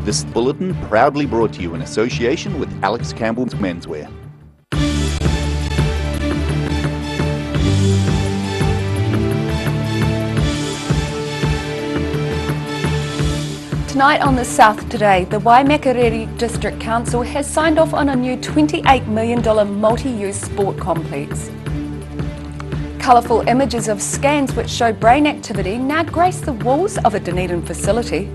This bulletin proudly brought to you in association with Alex Campbell's Menswear. Tonight on The South Today, the Waimakariri District Council has signed off on a new $28 million multi-use sport complex. Colourful images of scans which show brain activity now grace the walls of a Dunedin facility.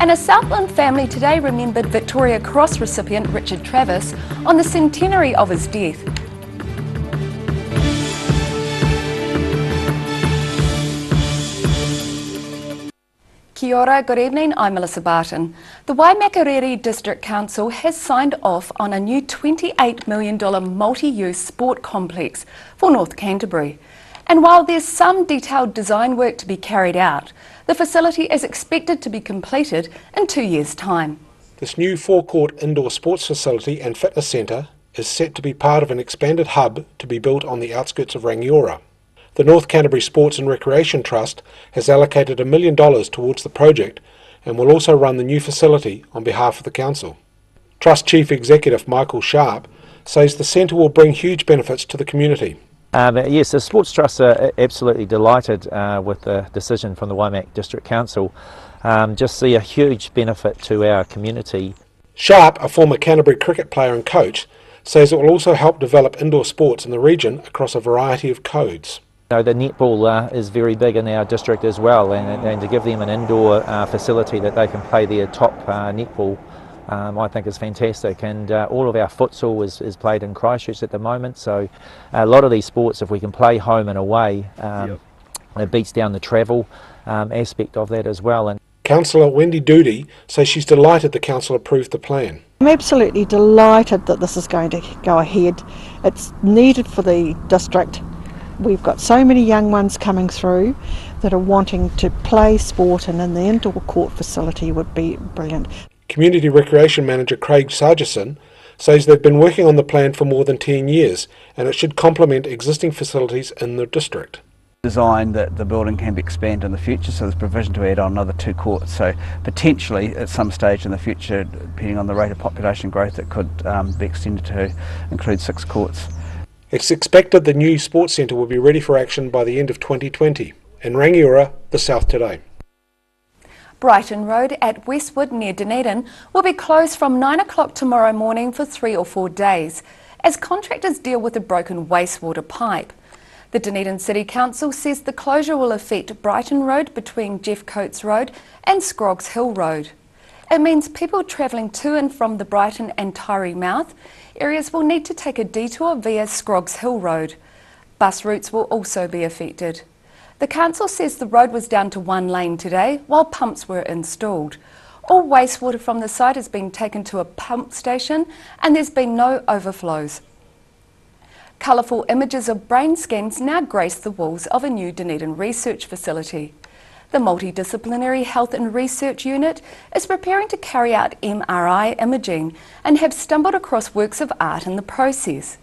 And a Southland family today remembered Victoria Cross recipient Richard Travis on the centenary of his death. Kia ora, good evening, I'm Melissa Barton. The Waimakariri District Council has signed off on a new $28 million multi-use sport complex for North Canterbury. And while there's some detailed design work to be carried out, the facility is expected to be completed in 2 years' time. This new forecourt indoor sports facility and fitness centre is set to be part of an expanded hub to be built on the outskirts of Rangiora. The North Canterbury Sports and Recreation Trust has allocated $1 million towards the project and will also run the new facility on behalf of the Council. Trust Chief Executive Michael Sharp says the centre will bring huge benefits to the community. Yes, the Sports Trust are absolutely delighted with the decision from the Waimak District Council. Just see a huge benefit to our community. Sharp, a former Canterbury cricket player and coach, says it will also help develop indoor sports in the region across a variety of codes. The netball is very big in our district as well, and to give them an indoor facility that they can play their top netball, I think is fantastic. And all of our futsal is played in Christchurch at the moment, so a lot of these sports, if we can play home and away, it beats down the travel aspect of that as well. And Councillor Wendy Doody says she's delighted the Council approved the plan. I'm absolutely delighted that this is going to go ahead. It's needed for the district. We've got so many young ones coming through that are wanting to play sport, and in the indoor court facility would be brilliant. Community Recreation Manager Craig Sargison says they've been working on the plan for more than 10 years and it should complement existing facilities in the district. Design that the building can be expanded in the future, so there's provision to add on another 2 courts. So potentially at some stage in the future, depending on the rate of population growth, it could be extended to include 6 courts. It's expected the new sports centre will be ready for action by the end of 2020. In Rangiora, The South Today. Brighton Road at Westwood near Dunedin will be closed from 9 o'clock tomorrow morning for 3 or 4 days as contractors deal with a broken wastewater pipe. The Dunedin City Council says the closure will affect Brighton Road between Jeff Coates Road and Scroggs Hill Road. It means people travelling to and from the Brighton and Tyree Mouth areas will need to take a detour via Scroggs Hill Road. Bus routes will also be affected. The council says the road was down to 1 lane today while pumps were installed. All wastewater from the site has been taken to a pump station and there's been no overflows. Colourful images of brain scans now grace the walls of a new Dunedin research facility. The Multidisciplinary Health and Research Unit is preparing to carry out MRI imaging and have stumbled across works of art in the process.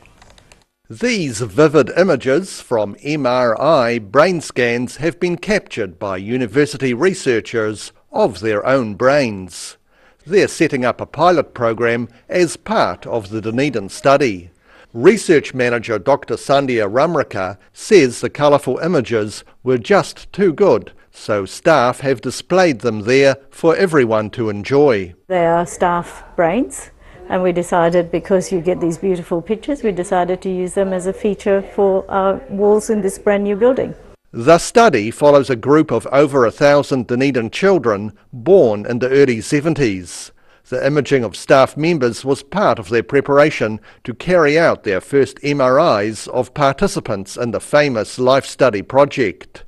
These vivid images from MRI brain scans have been captured by university researchers of their own brains. They're setting up a pilot program as part of the Dunedin study. Research manager Dr. Sandhya Ramrika says the colourful images were just too good, so staff have displayed them there for everyone to enjoy. They are staff brains, and we decided, because you get these beautiful pictures, we decided to use them as a feature for our walls in this brand new building. The study follows a group of over 1,000 Dunedin children born in the early 70s. The imaging of staff members was part of their preparation to carry out their first MRIs of participants in the famous Life Study project.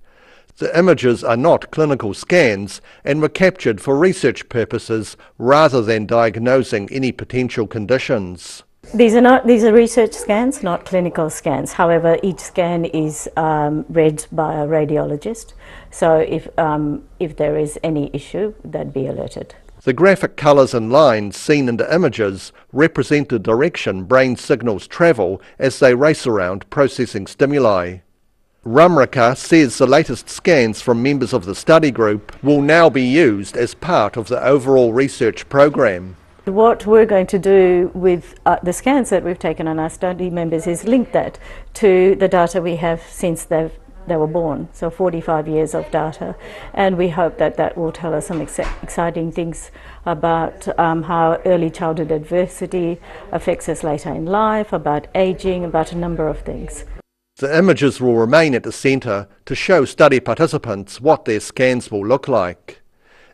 The images are not clinical scans and were captured for research purposes rather than diagnosing any potential conditions. These are research scans, not clinical scans. However, each scan is read by a radiologist, so if there is any issue, they'd be alerted. The graphic colours and lines seen in the images represent the direction brain signals travel as they race around processing stimuli. Ramraka says the latest scans from members of the study group will now be used as part of the overall research program. What we're going to do with the scans that we've taken on our study members is link that to the data we have since they were born, so 45 years of data, and we hope that that will tell us some exciting things about how early childhood adversity affects us later in life, about ageing, about a number of things. The images will remain at the centre to show study participants what their scans will look like.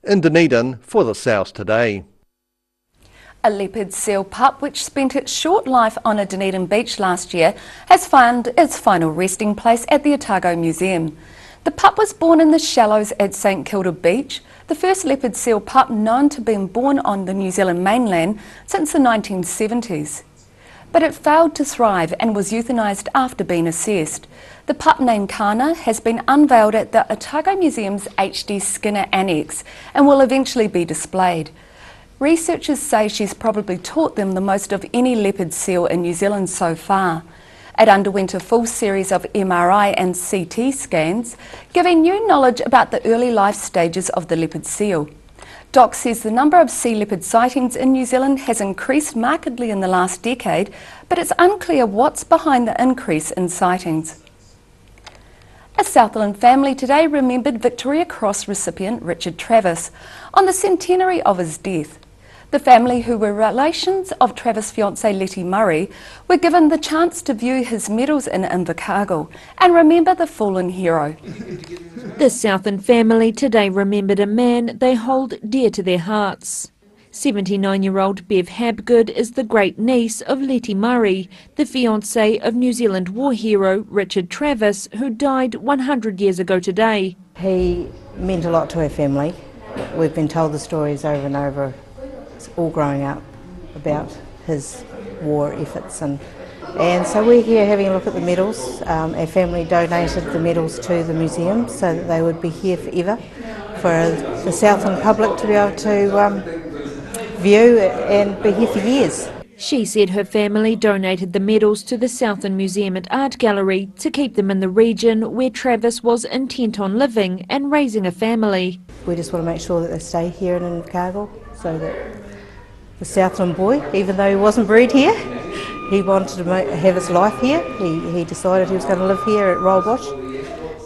In Dunedin for the South Today. A leopard seal pup, which spent its short life on a Dunedin beach last year, has found its final resting place at the Otago Museum. The pup was born in the shallows at St Kilda Beach, the first leopard seal pup known to have been born on the New Zealand mainland since the 1970s. But it failed to thrive and was euthanised after being assessed. The pup named Kana has been unveiled at the Otago Museum's H.D. Skinner Annex and will eventually be displayed. Researchers say she's probably taught them the most of any leopard seal in New Zealand so far. It underwent a full series of MRI and CT scans, giving new knowledge about the early life stages of the leopard seal. Doc says the number of sea leopard sightings in New Zealand has increased markedly in the last decade, but it's unclear what's behind the increase in sightings. A Southland family today remembered Victoria Cross recipient Richard Travis on the centenary of his death. The family, who were relations of Travis' fiancée Letty Murray, were given the chance to view his medals in Invercargill and remember the fallen hero. The Southland family today remembered a man they hold dear to their hearts. 79-year-old Bev Habgood is the great niece of Letty Murray, the fiancée of New Zealand war hero Richard Travis, who died 100 years ago today. He meant a lot to our family. We've been told the stories over and over, all growing up, about his war efforts, and so we're here having a look at the medals. Our family donated the medals to the museum so that they would be here forever for the Southland public to be able to view and be here for years. She said her family donated the medals to the Southland Museum and Art Gallery to keep them in the region where Travis was intent on living and raising a family. We just want to make sure that they stay here in Invercargill, so that the Southland boy, even though he wasn't bred here, he wanted to have his life here. He decided he was going to live here at Rollbush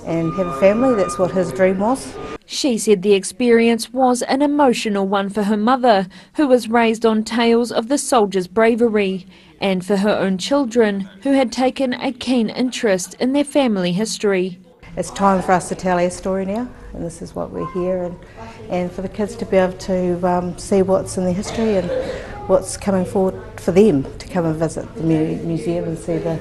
and have a family. That's what his dream was. She said the experience was an emotional one for her mother, who was raised on tales of the soldiers' bravery, and for her own children, who had taken a keen interest in their family history. It's time for us to tell our story now, and this is what we're here, and for the kids to be able to see what's in their history and what's coming forward for them to come and visit the museum and see the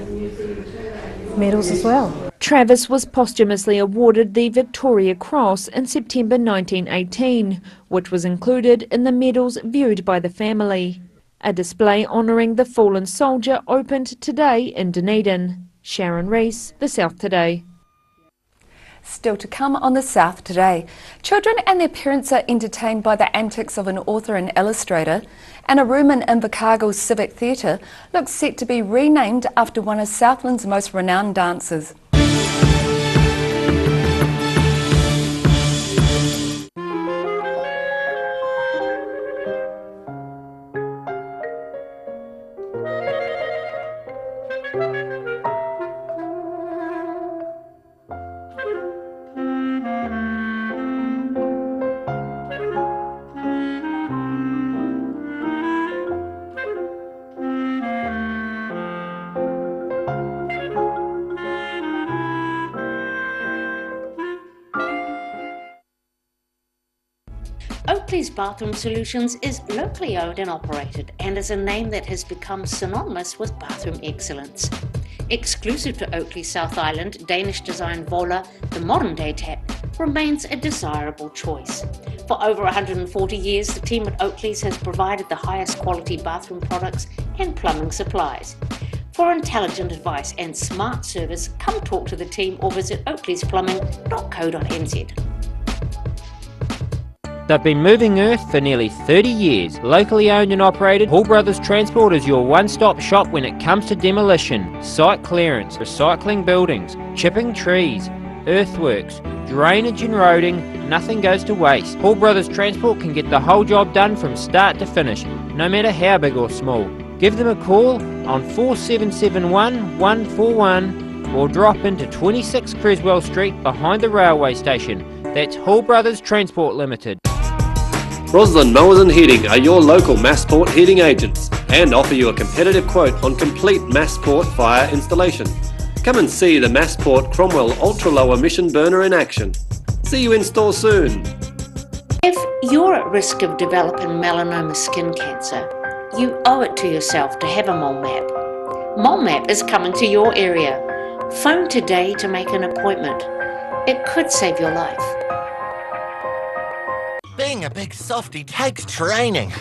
medals as well. Travis was posthumously awarded the Victoria Cross in September 1918, which was included in the medals viewed by the family. A display honouring the fallen soldier opened today in Dunedin. Sharon Rees, The South Today. Still to come on The South Today, children and their parents are entertained by the antics of an author and illustrator, and a room in Invercargill's Civic Theatre looks set to be renamed after one of Southland's most renowned dancers. Oakley's Bathroom Solutions is locally owned and operated and is a name that has become synonymous with bathroom excellence. Exclusive to Oakley South Island, Danish design Vola, the modern day tap, remains a desirable choice. For over 140 years, the team at Oakley's has provided the highest quality bathroom products and plumbing supplies. For intelligent advice and smart service, come talk to the team or visit oakleysPlumbing.co.nz. They've been moving earth for nearly 30 years. Locally owned and operated, Hall Brothers Transport is your one-stop shop when it comes to demolition, site clearance, recycling buildings, chipping trees, earthworks, drainage and roading. Nothing goes to waste. Hall Brothers Transport can get the whole job done from start to finish, no matter how big or small. Give them a call on 4771 141 or drop into 26 Creswell Street behind the railway station. That's Hall Brothers Transport Limited. Roslyn Mowers and Heating are your local Massport heating agents and offer you a competitive quote on complete Massport fire installation. Come and see the Massport Cromwell Ultra Low Emission Burner in action. See you in store soon. If you're at risk of developing melanoma skin cancer, you owe it to yourself to have a mole map. Mole Map is coming to your area. Phone today to make an appointment. It could save your life. Being a big softie takes training.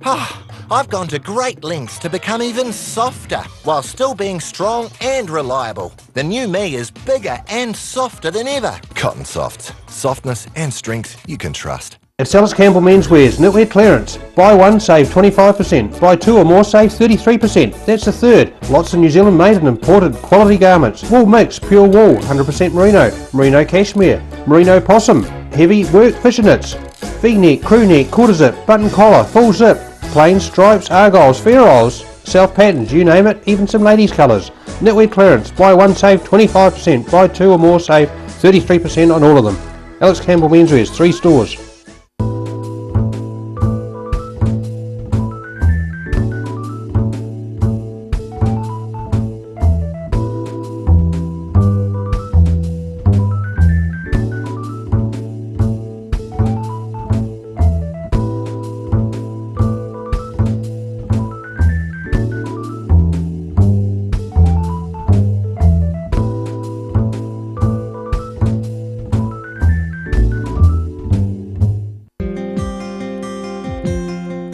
I've gone to great lengths to become even softer while still being strong and reliable. The new me is bigger and softer than ever. Cotton Soft. Softness and strength you can trust. It's Alex Campbell Menswear's knitwear clearance. Buy one, save 25%. Buy two or more, save 33%. That's a third. Lots of New Zealand made and imported quality garments. Wool mix, pure wool, 100% merino, merino cashmere, merino possum, heavy work fishnets, V-neck, crew neck, quarter zip, button collar, full zip, plain stripes, argyles, ferrules, self patterns, you name it, even some ladies' colours. Knitwear clearance. Buy one, save 25%. Buy two or more, save 33% on all of them. Alex Campbell Menswear's, 3 stores.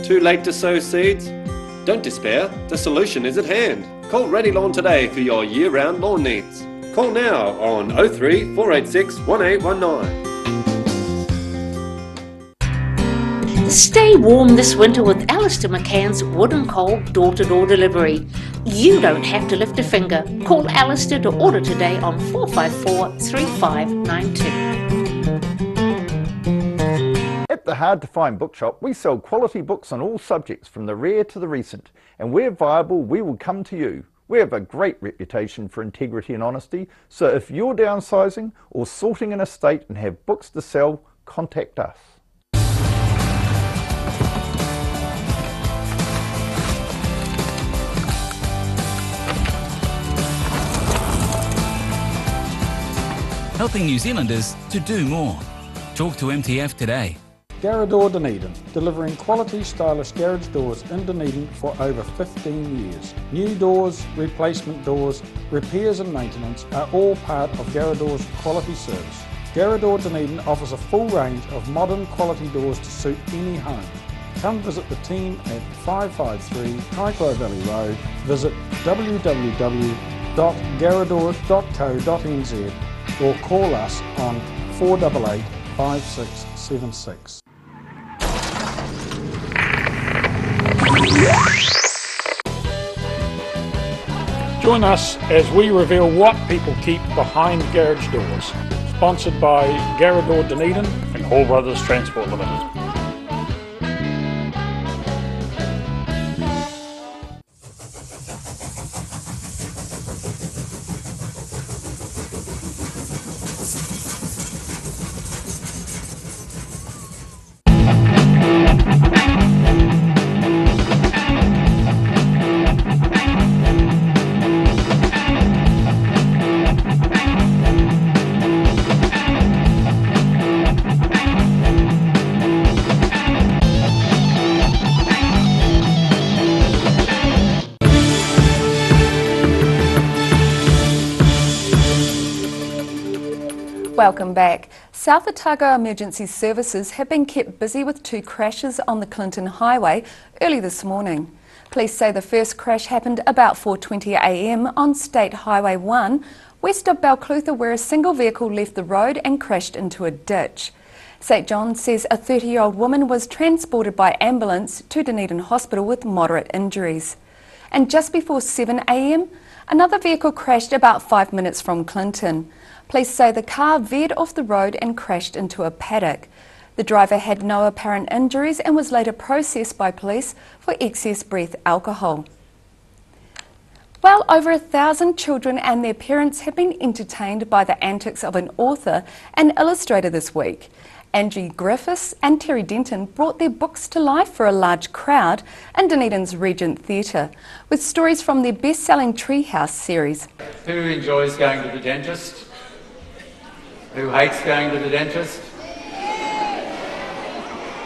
Too late to sow seeds? Don't despair, the solution is at hand. Call Ready Lawn today for your year-round lawn needs. Call now on 03 486 1819. Stay warm this winter with Alistair McCann's Wooden Coal door-to-door delivery. You don't have to lift a finger. Call Alistair to order today on 454 3592. At the Hard to Find Bookshop, we sell quality books on all subjects from the rare to the recent, and where viable, we will come to you. We have a great reputation for integrity and honesty, so if you're downsizing or sorting an estate and have books to sell, contact us. Helping New Zealanders to do more. Talk to MTF today. Garrador Dunedin, delivering quality stylish garage doors in Dunedin for over 15 years. New doors, replacement doors, repairs and maintenance are all part of Garrador's quality service. Garrador Dunedin offers a full range of modern quality doors to suit any home. Come visit the team at 553 Kaikoura Valley Road. Visit www.garrador.co.nz or call us on 488 5676. Join us as we reveal what people keep behind garage doors. Sponsored by Garrador Dunedin and Hall Brothers Transport Limited. Welcome back. South Otago Emergency Services have been kept busy with 2 crashes on the Clinton Highway early this morning. Police say the first crash happened about 4:20 a.m. on State Highway 1, west of Balclutha, where a single vehicle left the road and crashed into a ditch. St John's says a 30-year-old woman was transported by ambulance to Dunedin Hospital with moderate injuries. And just before 7 a.m, another vehicle crashed about 5 minutes from Clinton. Police say the car veered off the road and crashed into a paddock. The driver had no apparent injuries and was later processed by police for excess breath alcohol. Well, over 1,000 children and their parents have been entertained by the antics of an author and illustrator this week. Andy Griffiths and Terry Denton brought their books to life for a large crowd in Dunedin's Regent Theatre, with stories from their best-selling Treehouse series. Who enjoys going to the dentist? Who hates going to the dentist?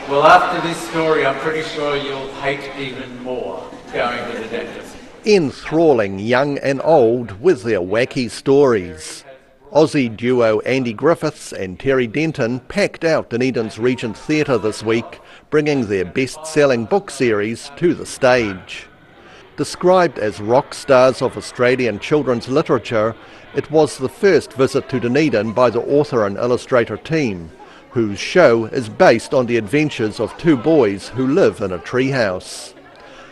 Well, after this story, I'm pretty sure you'll hate even more going to the dentist. Enthralling young and old with their wacky stories. Aussie duo Andy Griffiths and Terry Denton packed out Dunedin's Regent Theatre this week, bringing their best-selling book series to the stage. Described as rock stars of Australian children's literature, it was the first visit to Dunedin by the author and illustrator team, whose show is based on the adventures of two boys who live in a treehouse.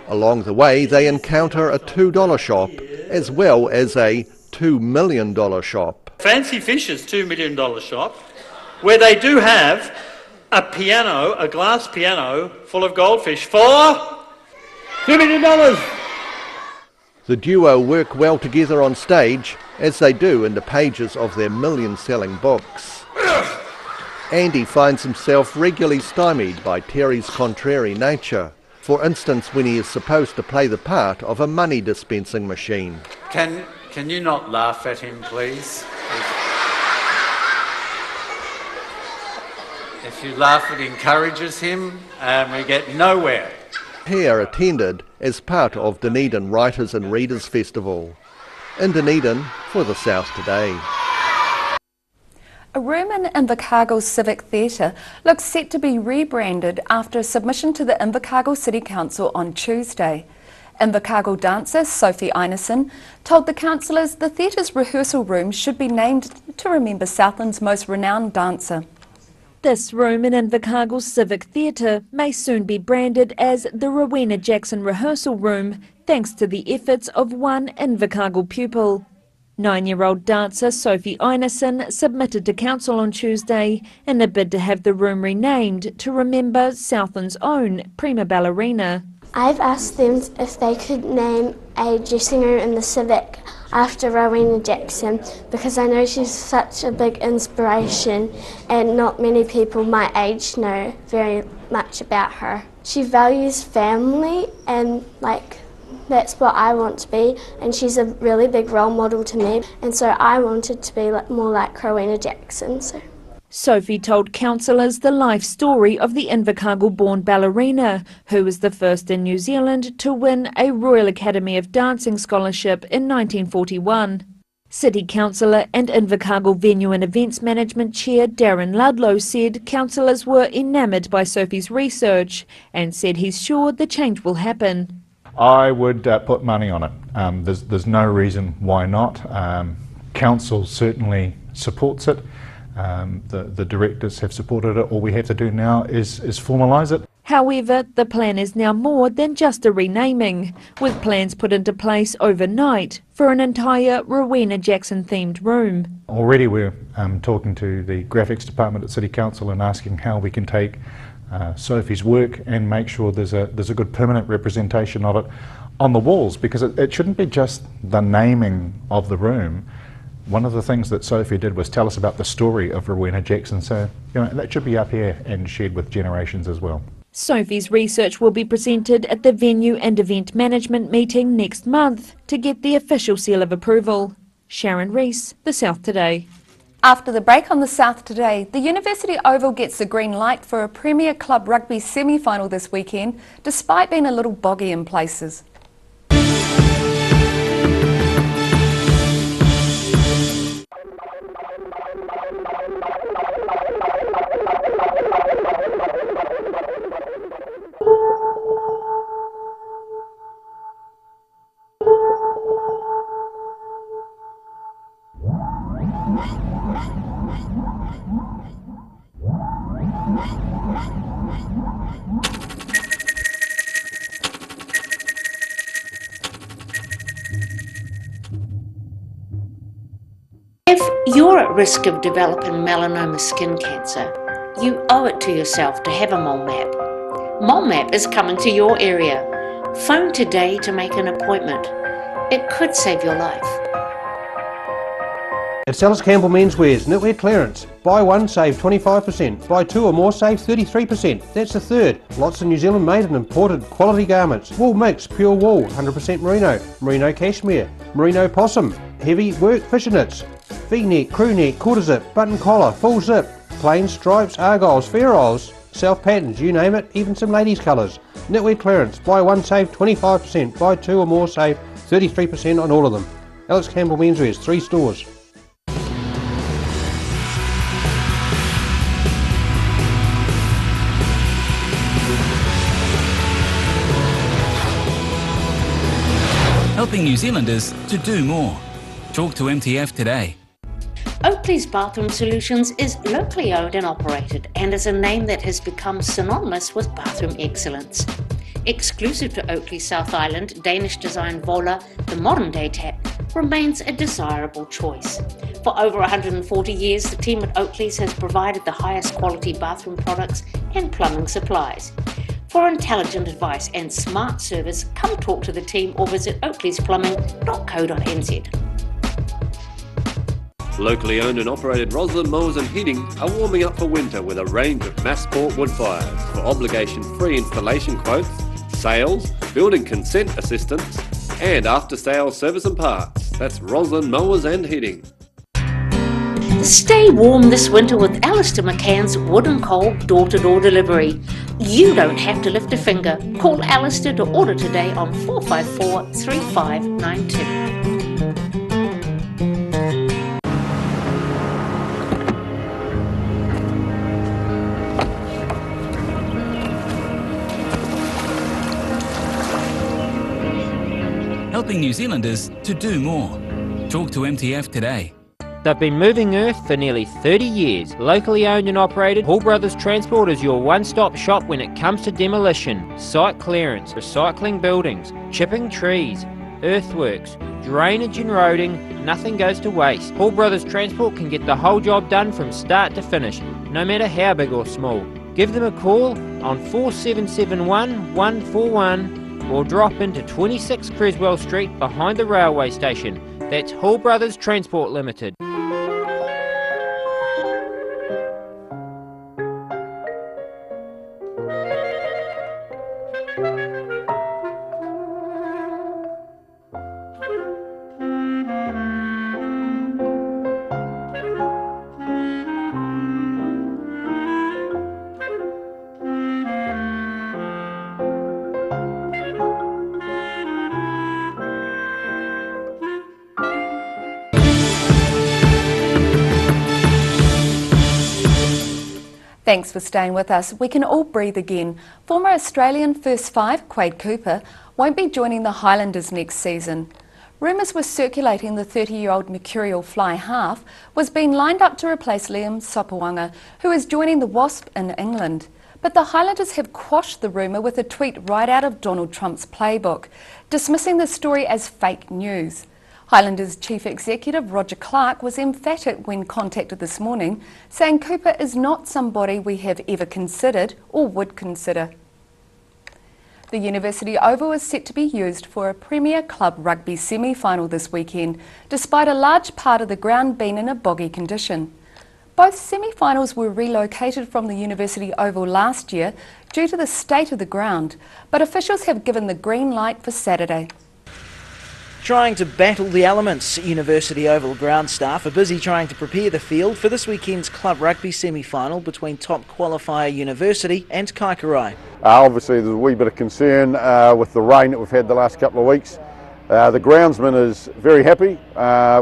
Along the way, they encounter a $2 shop as well as a $2 million shop. Fancy Fish's $2 million shop, where they do have a piano, a glass piano full of goldfish for $2 million. The duo work well together on stage, as they do in the pages of their million-selling books. Andy finds himself regularly stymied by Terry's contrary nature. For instance, when he is supposed to play the part of a money dispensing machine. Can you not laugh at him, please? If you laugh, it encourages him and we get nowhere. Here attended as part of Dunedin Writers and Readers Festival. In Dunedin for the South Today. A room in Invercargill Civic Theatre looks set to be rebranded after a submission to the Invercargill City Council on Tuesday. Invercargill dancer Sophie Einarsson told the councillors the theatre's rehearsal room should be named to remember Southland's most renowned dancer. This room in Invercargill Civic Theatre may soon be branded as the Rowena Jackson Rehearsal Room, thanks to the efforts of one Invercargill pupil. 9-year-old dancer Sophie Einarsson submitted to council on Tuesday in a bid to have the room renamed to remember Southland's own prima ballerina. I've asked them if they could name a dressing room in the Civic after Rowena Jackson, because I know she's such a big inspiration and not many people my age know very much about her. She values family and that's what I want to be, and she's a really big role model to me, and so I wanted to be more like Rowena Jackson. Sophie told councillors the life story of the Invercargill-born ballerina, who was the first in New Zealand to win a Royal Academy of Dancing scholarship in 1941. City Councillor and Invercargill Venue and Events Management Chair Darren Ludlow said councillors were enamoured by Sophie's research and said he's sure the change will happen. I would put money on it. There's no reason why not. Council certainly supports it. The directors have supported it. All we have to do now is formalise it. However, the plan is now more than just a renaming, with plans put into place overnight for an entire Rowena Jackson themed room. Already we're talking to the graphics department at City Council and asking how we can take Sophie's work and make sure there's a good permanent representation of it on the walls, because it shouldn't be just the naming of the room. One of the things that Sophie did was tell us about the story of Rowena Jackson, so that should be up here and shared with generations as well. Sophie's research will be presented at the Venue and Event Management meeting next month to get the official seal of approval. Sharon Rees, The South Today. After the break on The South Today, the University Oval gets the green light for a Premier Club rugby semi-final this weekend, despite being a little boggy in places. If you're at risk of developing melanoma skin cancer, you owe it to yourself to have a mole map. Mole Map is coming to your area. Phone today to make an appointment. It could save your life. It's Alice Campbell Menswear's knitwear clearance. Buy one, save 25%. Buy two or more, save 33%. That's a third. Lots of New Zealand made and imported quality garments. Wool mix, pure wool, 100% merino, merino cashmere, merino possum, heavy work fishnets, V-neck, crew neck, quarter zip, button collar, full zip, plain stripes, argyles, ferrules, self patterns, you name it, even some ladies' colours. Knitwear clearance. Buy one, save 25%. Buy two or more, save 33% on all of them. Alex Campbell Menswear's, 3 stores. Helping New Zealanders to do more. Talk to MTF today. Oakley's Bathroom Solutions is locally owned and operated and is a name that has become synonymous with bathroom excellence. Exclusive to Oakley South Island, Danish design Vola, the modern day tap, remains a desirable choice. For over 140 years, the team at Oakley's has provided the highest quality bathroom products and plumbing supplies. For intelligent advice and smart service, come talk to the team or visit oakleysPlumbing.co.nz. Locally owned and operated Roslyn Mowers and Heating are warming up for winter with a range of Massport wood fires for obligation-free installation quotes, sales, building consent assistance and after-sales service and parts. That's Roslyn Mowers and Heating. Stay warm this winter with Alistair McCann's Wood and Coal door-to-door delivery. You don't have to lift a finger. Call Alistair to order today on 454 3592. Helping New Zealanders to do more. Talk to MTF today. They've been moving earth for nearly 30 years. Locally owned and operated, Hall Brothers Transport is your one-stop shop when it comes to demolition, site clearance, recycling buildings, chipping trees, earthworks, drainage and roading. Nothing goes to waste. Hall Brothers Transport can get the whole job done from start to finish, no matter how big or small. Give them a call on 4771 141 or drop into 26 Creswell Street behind the railway station. That's Hall Brothers Transport Limited. Thanks for staying with us. We can all breathe again. Former Australian first five, Quade Cooper, won't be joining the Highlanders next season. Rumours were circulating the 30-year-old mercurial fly half was being lined up to replace Liam Sopoaga, who is joining the Wasps in England. But the Highlanders have quashed the rumour with a tweet right out of Donald Trump's playbook, dismissing the story as fake news. Highlanders Chief Executive Roger Clark was emphatic when contacted this morning, saying Cooper is not somebody we have ever considered or would consider. The University Oval is set to be used for a Premier Club rugby semi-final this weekend, despite a large part of the ground being in a boggy condition. Both semi-finals were relocated from the University Oval last year due to the state of the ground, but officials have given the green light for Saturday. Trying to battle the elements, University Oval ground staff are busy trying to prepare the field for this weekend's club rugby semi-final between top qualifier University and Kaikorai. Obviously there's a wee bit of concern with the rain that we've had the last couple of weeks. The groundsman is very happy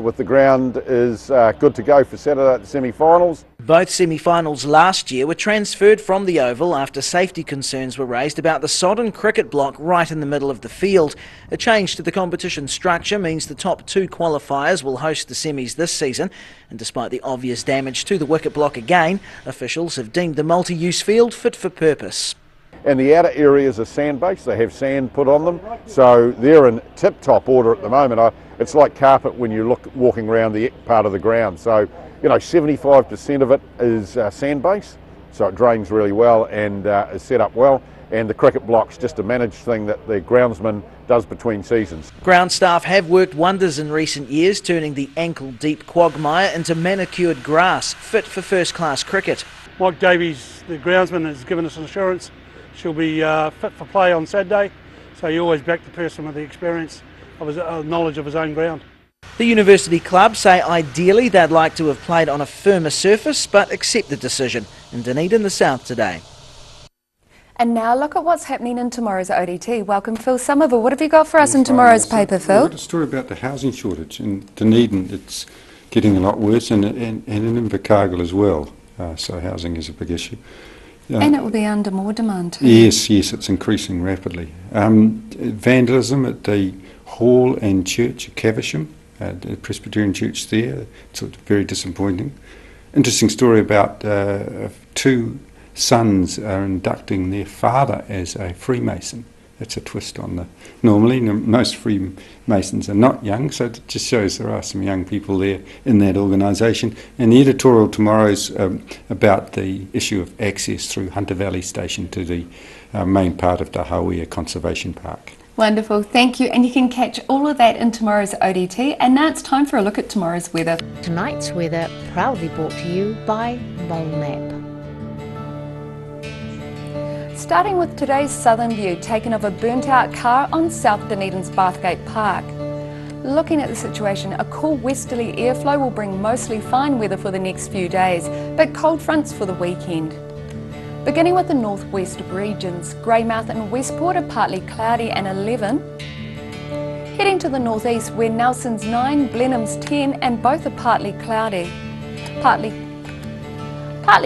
with the ground, is good to go for Saturday at the semi-finals. Both semi-finals last year were transferred from the Oval after safety concerns were raised about the sodden cricket block right in the middle of the field. A change to the competition structure means the top 2 qualifiers will host the semis this season, and despite the obvious damage to the wicket block again, officials have deemed the multi-use field fit for purpose. And the outer areas are sand-based, they have sand put on them, so they're in tip-top order at the moment. It's like carpet when you look walking around the part of the ground. So, you know, 75% of it is sand-based, so it drains really well and is set up well. And the cricket block's just a managed thing that the groundsman does between seasons. Ground staff have worked wonders in recent years, turning the ankle-deep quagmire into manicured grass, fit for first-class cricket. Mike Davies, the groundsman, has given us an assurance she'll be fit for play on Saturday, so you always back the person with the experience of his knowledge of his own ground. The University Club say ideally they'd like to have played on a firmer surface, but accept the decision. In Dunedin, the South today. And now look at what's happening in tomorrow's ODT. Welcome, Phil Somerville. What have you got for us in tomorrow's paper, Phil? I've got a story about the housing shortage in Dunedin. It's getting a lot worse, and in Invercargill as well. So housing is a big issue. And it will be under more demand too. Yes, it's increasing rapidly. Vandalism at the hall and church at Caversham, the Presbyterian church there. It's very disappointing. Interesting story about 2 sons are inducting their father as a Freemason. That's a twist on the... Normally, most Freemasons are not young, so it just shows there are some young people there in that organisation. And the editorial tomorrow is about the issue of access through Hunter Valley Station to the main part of the Hawea Conservation Park. Wonderful, thank you. And you can catch all of that in tomorrow's ODT. And now it's time for a look at tomorrow's weather. Tonight's weather proudly brought to you by Molnap. Starting with today's southern view taken of a burnt out car on South Dunedin's Bathgate Park. Looking at the situation, a cool westerly airflow will bring mostly fine weather for the next few days, but cold fronts for the weekend. Beginning with the northwest regions, Greymouth and Westport are partly cloudy and 11. Heading to the northeast where Nelson's 9, Blenheim's 10 and both are partly cloudy. Partly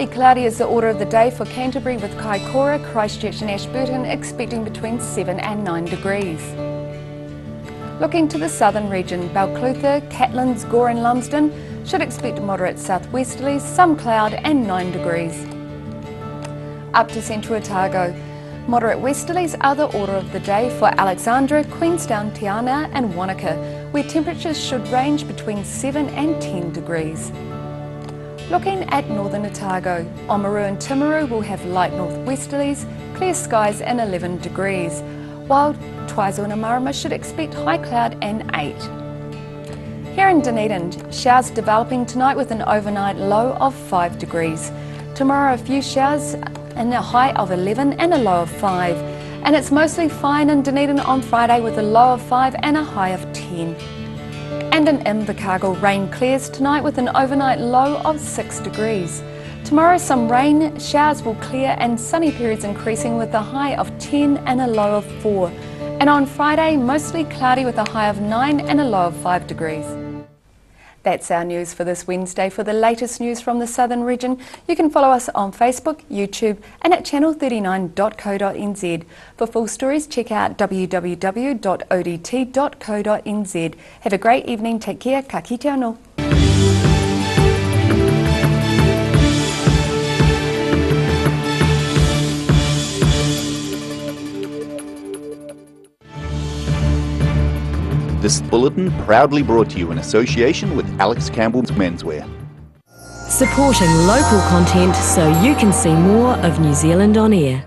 cloudy is the order of the day for Canterbury with Kaikoura, Christchurch and Ashburton expecting between 7 and 9 degrees. Looking to the southern region, Balclutha, Catlins, Gore and Lumsden should expect moderate southwesterlies, some cloud and 9 degrees. Up to central Otago, moderate westerlies are the order of the day for Alexandra, Queenstown, Te Anau and Wanaka, where temperatures should range between 7 and 10 degrees. Looking at northern Otago, Oamaru and Timaru will have light northwesterlies, clear skies and 11 degrees, while Twizel and Marama should expect high cloud and 8. Here in Dunedin, showers developing tonight with an overnight low of 5 degrees. Tomorrow a few showers and a high of 11 and a low of 5. And it's mostly fine in Dunedin on Friday with a low of 5 and a high of 10. And in Invercargill, rain clears tonight with an overnight low of 6 degrees. Tomorrow some rain, showers will clear and sunny periods increasing with a high of 10 and a low of 4. And on Friday, mostly cloudy with a high of 9 and a low of 5 degrees. That's our news for this Wednesday. For the latest news from the southern region, you can follow us on Facebook, YouTube and at channel39.co.nz. For full stories, check out www.odt.co.nz. Have a great evening, take care, ka kite anō. This bulletin proudly brought to you in association with Alex Campbell's Menswear. Supporting local content so you can see more of New Zealand on air.